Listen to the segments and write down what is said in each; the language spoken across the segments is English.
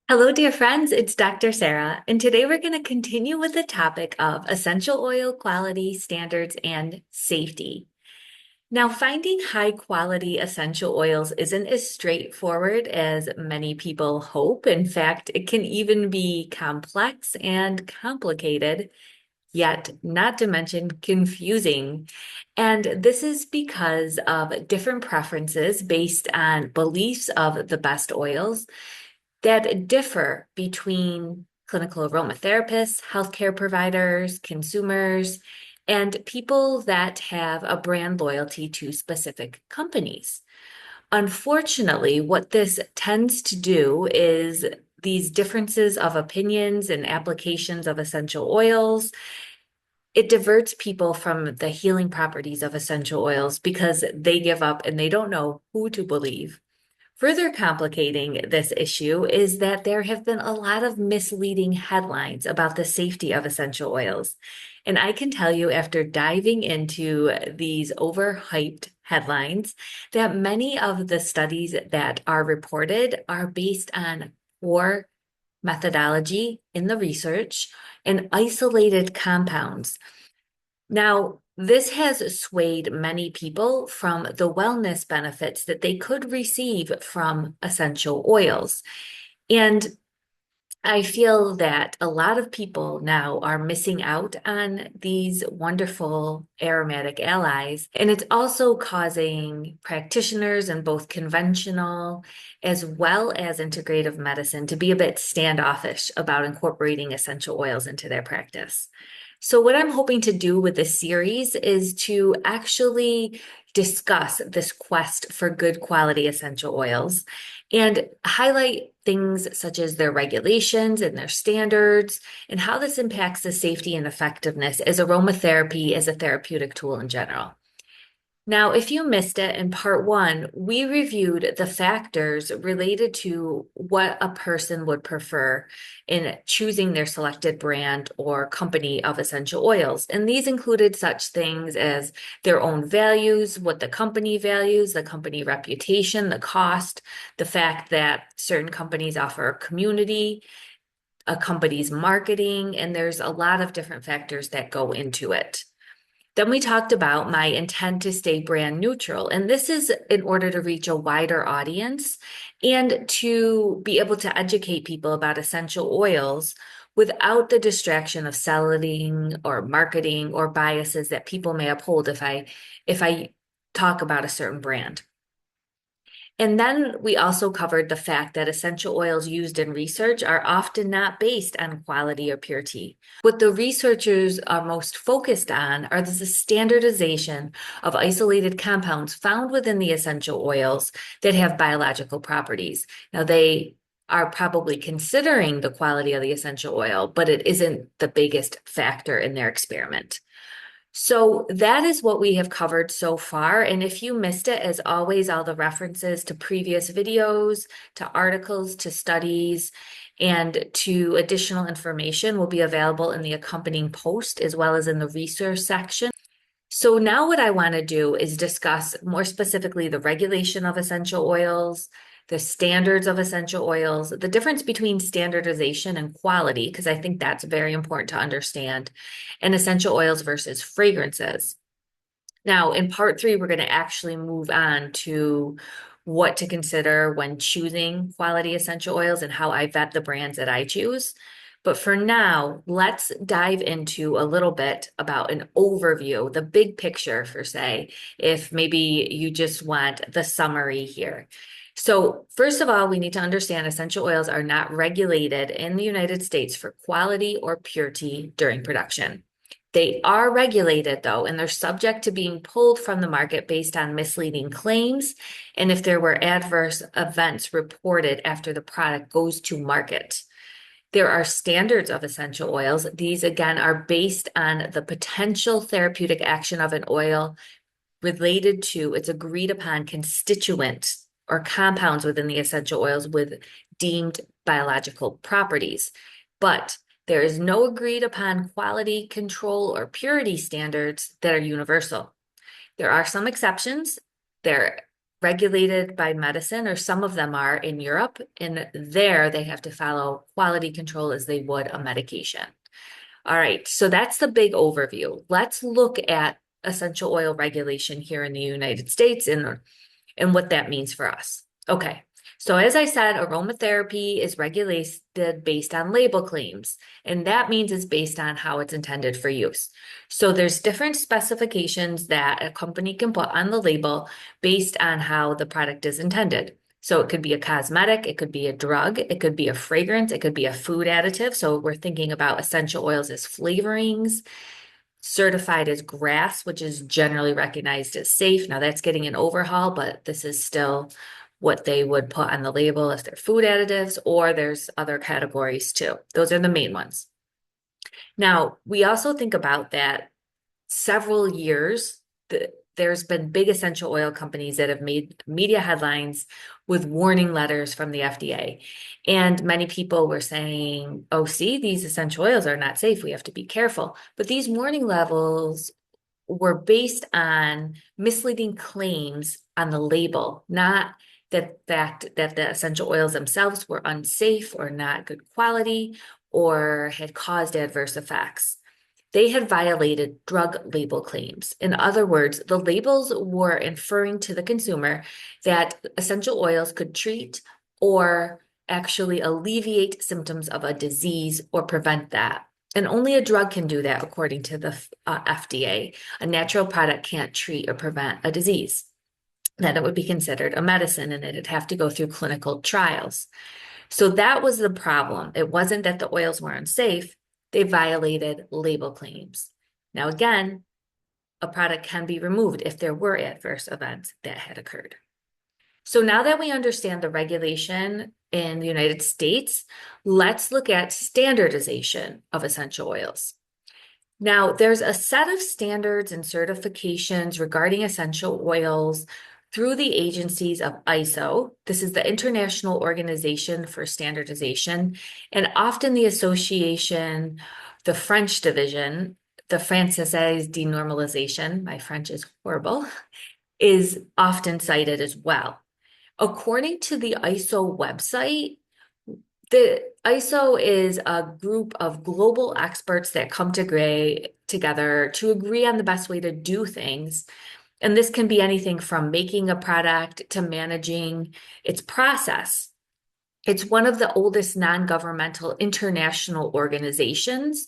Hello, dear friends. It's Dr. Sarah, and today we're going to continue with the topic of essential oil quality standards and safety. Now, finding high quality essential oils isn't as straightforward as many people hope. In fact, it can even be complex and complicated, yet not to mention confusing. And this is because of different preferences based on beliefs of the best oils that differ between clinical aromatherapists, healthcare providers, consumers, and people that have a brand loyalty to specific companies. Unfortunately, what this tends to do is these differences of opinions and applications of essential oils, it diverts people from the healing properties of essential oils because they give up and they don't know who to believe. Further complicating this issue is that there have been a lot of misleading headlines about the safety of essential oils. And I can tell you, after diving into these overhyped headlines, that many of the studies that are reported are based on poor methodology in the research and isolated compounds. Now, this has swayed many people from the wellness benefits that they could receive from essential oils. And I feel that a lot of people now are missing out on these wonderful aromatic allies. And it's also causing practitioners in both conventional as well as integrative medicine to be a bit standoffish about incorporating essential oils into their practice. So, what I'm hoping to do with this series is to actually discuss this quest for good quality essential oils and highlight things such as their regulations and their standards and how this impacts the safety and effectiveness as aromatherapy as a therapeutic tool in general. Now, if you missed it in part one, we reviewed the factors related to what a person would prefer in choosing their selected brand or company of essential oils. And these included such things as their own values, what the company values, the company reputation, the cost, the fact that certain companies offer a community, a company's marketing, and there's a lot of different factors that go into it. Then we talked about my intent to stay brand neutral. And this is in order to reach a wider audience and to be able to educate people about essential oils without the distraction of selling or marketing or biases that people may uphold if I talk about a certain brand. And then we also covered the fact that essential oils used in research are often not based on quality or purity. What the researchers are most focused on are the standardization of isolated compounds found within the essential oils that have biological properties. Now, they are probably considering the quality of the essential oil, but it isn't the biggest factor in their experiment. So that is what we have covered so far. And if you missed it, as always, all the references to previous videos, to articles, to studies, and to additional information will be available in the accompanying post as well as in the resource section. So now what I want to do is discuss more specifically the regulation of essential oils, the standards of essential oils, the difference between standardization and quality, because I think that's very important to understand, and essential oils versus fragrances. Now, in part three, we're going to actually move on to what to consider when choosing quality essential oils and how I vet the brands that I choose. But for now, let's dive into a little bit about an overview, the big picture for say, if maybe you just want the summary here. So first of all, we need to understand essential oils are not regulated in the United States for quality or purity during production. They are regulated though, and they're subject to being pulled from the market based on misleading claims and if there were adverse events reported after the product goes to market. There are standards of essential oils. These again are based on the potential therapeutic action of an oil related to its agreed upon constituents or compounds within the essential oils with deemed biological properties. But there is no agreed upon quality control or purity standards that are universal. There are some exceptions. There regulated by medicine, or some of them are in Europe, and there they have to follow quality control as they would a medication. All right, so that's the big overview. Let's look at essential oil regulation here in the United States and what that means for us. Okay, so as I said, aromatherapy is regulated based on label claims, and that means it's based on how it's intended for use. So there's different specifications that a company can put on the label based on how the product is intended. So it could be a cosmetic, it could be a drug, it could be a fragrance, it could be a food additive. So we're thinking about essential oils as flavorings, certified as GRAS, which is generally recognized as safe. Now that's getting an overhaul, but this is still what they would put on the label if they're food additives, or there's other categories too. Those are the main ones. Now, we also think about that several years, there's been big essential oil companies that have made media headlines with warning letters from the FDA. And many people were saying, oh, see, these essential oils are not safe. We have to be careful. But these warning levels were based on misleading claims on the label, not that fact that the essential oils themselves were unsafe or not good quality or had caused adverse effects. They had violated drug label claims. In other words, the labels were inferring to the consumer that essential oils could treat or actually alleviate symptoms of a disease or prevent that. And only a drug can do that, according to the FDA. A natural product can't treat or prevent a disease. Then it would be considered a medicine and it'd have to go through clinical trials. So that was the problem. It wasn't that the oils were unsafe, they violated label claims. Now, again, a product can be removed if there were adverse events that had occurred. So now that we understand the regulation in the United States, let's look at standardization of essential oils. Now, there's a set of standards and certifications regarding essential oils through the agencies of ISO. This is the International Organization for Standardization, and often the association, the French division, the Française de Normalisation, my French is horrible, is often cited as well. According to the ISO website, the ISO is a group of global experts that come together to agree on the best way to do things. And this can be anything from making a product to managing its process. It's one of the oldest non-governmental international organizations,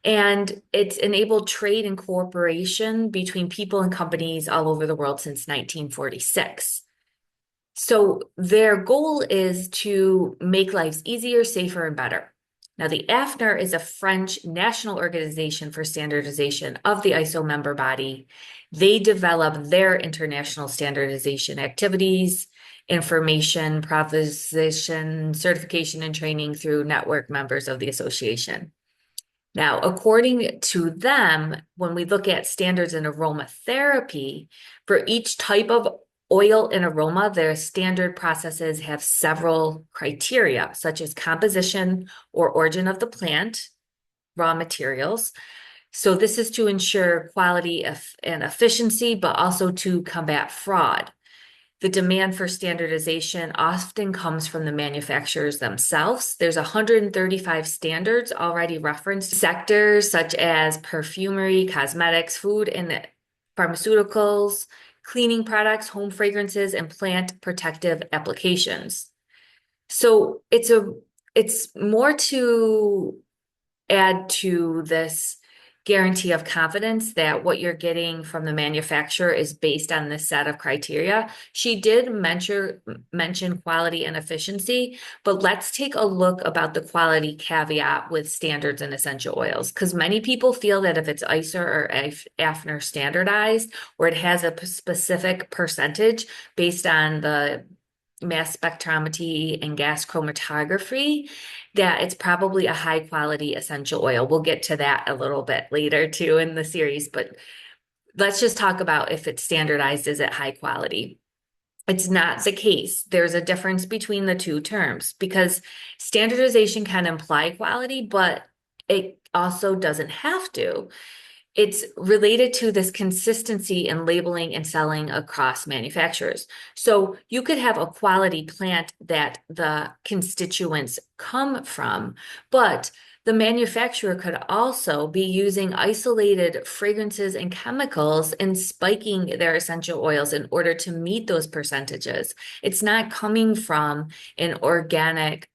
and it's enabled trade and cooperation between people and companies all over the world since 1946. So their goal is to make lives easier, safer, and better. Now, the AFNOR is a French national organization for standardization of the ISO member body. They develop their international standardization activities, information, proposition, certification, and training through network members of the association. Now, according to them, when we look at standards in aromatherapy, for each type of oil and aroma, their standard processes have several criteria, such as composition or origin of the plant, raw materials. So this is to ensure quality and efficiency, but also to combat fraud. The demand for standardization often comes from the manufacturers themselves. There's 135 standards already referenced sectors such as perfumery, cosmetics, food and pharmaceuticals, cleaning products, home fragrances, and plant protective applications. So it's more to add to this guarantee of confidence that what you're getting from the manufacturer is based on this set of criteria. She did mention quality and efficiency, but let's take a look about the quality caveat with standards and essential oils, because many people feel that if it's ISO or AFNOR standardized, or it has a specific percentage based on the mass spectrometry and gas chromatography, that it's probably a high quality essential oil. We'll get to that a little bit later too in the series, but let's just talk about if it's standardized, is it high quality? It's not the case. There's a difference between the two terms because standardization can imply quality, but it also doesn't have to. It's related to this consistency in labeling and selling across manufacturers. So you could have a quality plant that the constituents come from, but the manufacturer could also be using isolated fragrances and chemicals and spiking their essential oils in order to meet those percentages. It's not coming from an organic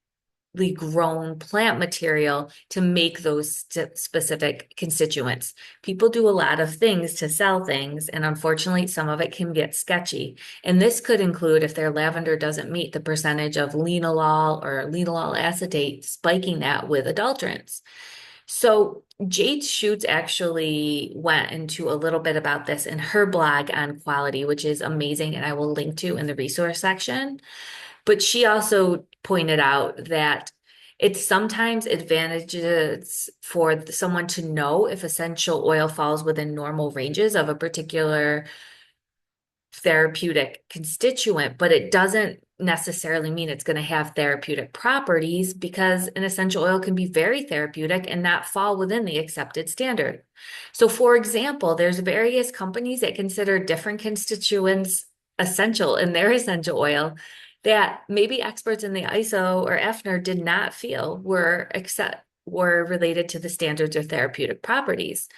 grown plant material to make those specific constituents. People do a lot of things to sell things, and unfortunately, some of it can get sketchy. And this could include if their lavender doesn't meet the percentage of linalool or linalool acetate, spiking that with adulterants. So Jade Schutz actually went into a little bit about this in her blog on quality, which is amazing, and I will link to in the resource section. But she also pointed out that it's sometimes advantageous for someone to know if essential oil falls within normal ranges of a particular therapeutic constituent, but it doesn't necessarily mean it's going to have therapeutic properties because an essential oil can be very therapeutic and not fall within the accepted standard. So, for example, there's various companies that consider different constituents essential in their essential oil that maybe experts in the ISO or EFNER did not feel were related to the standards or therapeutic properties.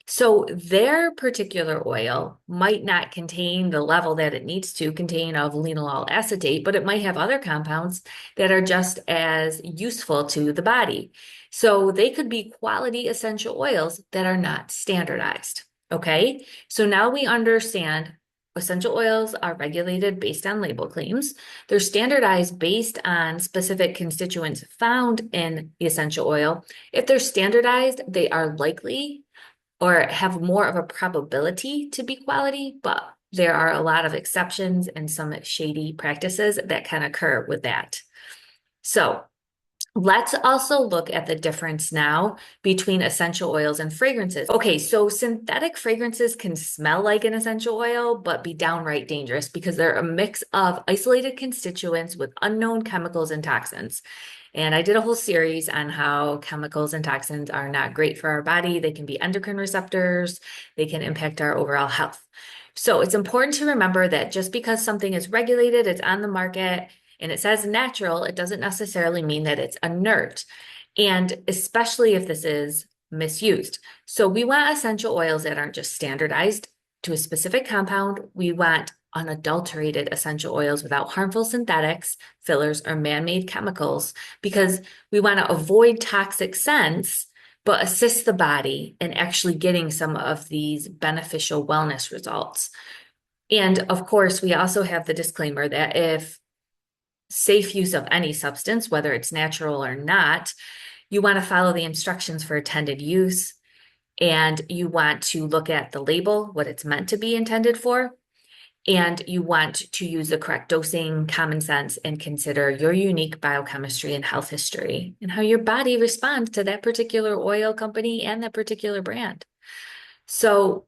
So their particular oil might not contain the level that it needs to contain of linalool acetate, but it might have other compounds that are just as useful to the body. So they could be quality essential oils that are not standardized. Okay, so now we understand essential oils are regulated based on label claims. They're standardized based on specific constituents found in the essential oil. If they're standardized, they are likely or have more of a probability to be quality, but there are a lot of exceptions and some shady practices that can occur with that. So let's also look at the difference now between essential oils and fragrances. Okay, so synthetic fragrances can smell like an essential oil, but be downright dangerous because they're a mix of isolated constituents with unknown chemicals and toxins. And I did a whole series on how chemicals and toxins are not great for our body. They can be endocrine receptors, they can impact our overall health. So it's important to remember that just because something is regulated, it's on the market, and it says natural, it doesn't necessarily mean that it's inert. And especially if this is misused. So we want essential oils that aren't just standardized to a specific compound. We want unadulterated essential oils without harmful synthetics, fillers, or man-made chemicals because we want to avoid toxic scents, but assist the body in actually getting some of these beneficial wellness results. And of course, we also have the disclaimer that if safe use of any substance, whether it's natural or not, you want to follow the instructions for intended use, and you want to look at the label, what it's meant to be intended for, and you want to use the correct dosing, common sense, and consider your unique biochemistry and health history and how your body responds to that particular oil company and that particular brand. So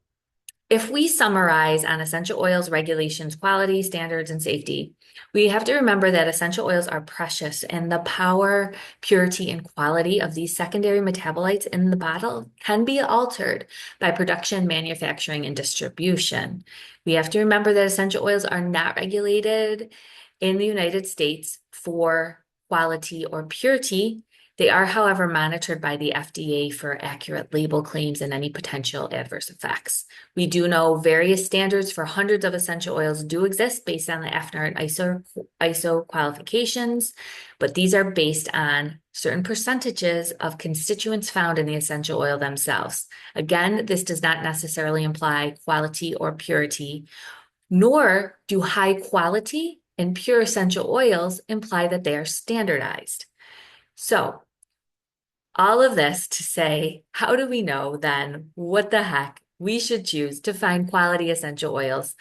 if we summarize on essential oils regulations, quality, standards, and safety, we have to remember that essential oils are precious and the power, purity, and quality of these secondary metabolites in the bottle can be altered by production, manufacturing, and distribution. We have to remember that essential oils are not regulated in the United States for quality or purity. They are, however, monitored by the FDA for accurate label claims and any potential adverse effects. We do know various standards for hundreds of essential oils do exist based on the FMCP and ISO qualifications, but these are based on certain percentages of constituents found in the essential oil themselves. Again, this does not necessarily imply quality or purity, nor do high quality and pure essential oils imply that they are standardized. So, all of this to say, how do we know then what the heck we should choose to find quality essential oils?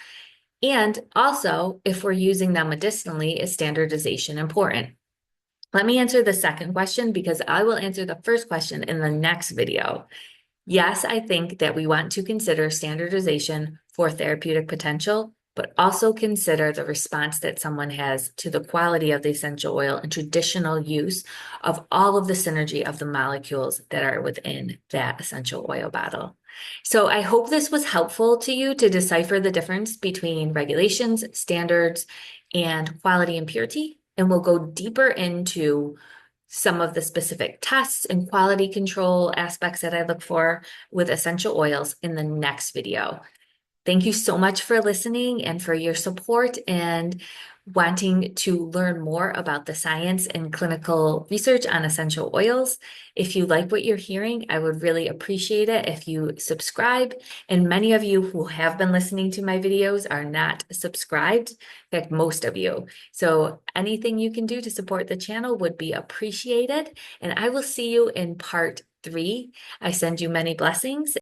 And also, if we're using them medicinally, is standardization important? Let me answer the second question because I will answer the first question in the next video. Yes, I think that we want to consider standardization for therapeutic potential, but also consider the response that someone has to the quality of the essential oil and traditional use of all of the synergy of the molecules that are within that essential oil bottle. So I hope this was helpful to you to decipher the difference between regulations, standards, and quality and purity. And we'll go deeper into some of the specific tests and quality control aspects that I look for with essential oils in the next video. Thank you so much for listening and for your support and wanting to learn more about the science and clinical research on essential oils. If you like what you're hearing, I would really appreciate it if you subscribe. And many of you who have been listening to my videos are not subscribed, in fact, most of you. So anything you can do to support the channel would be appreciated. And I will see you in part 3. I send you many blessings.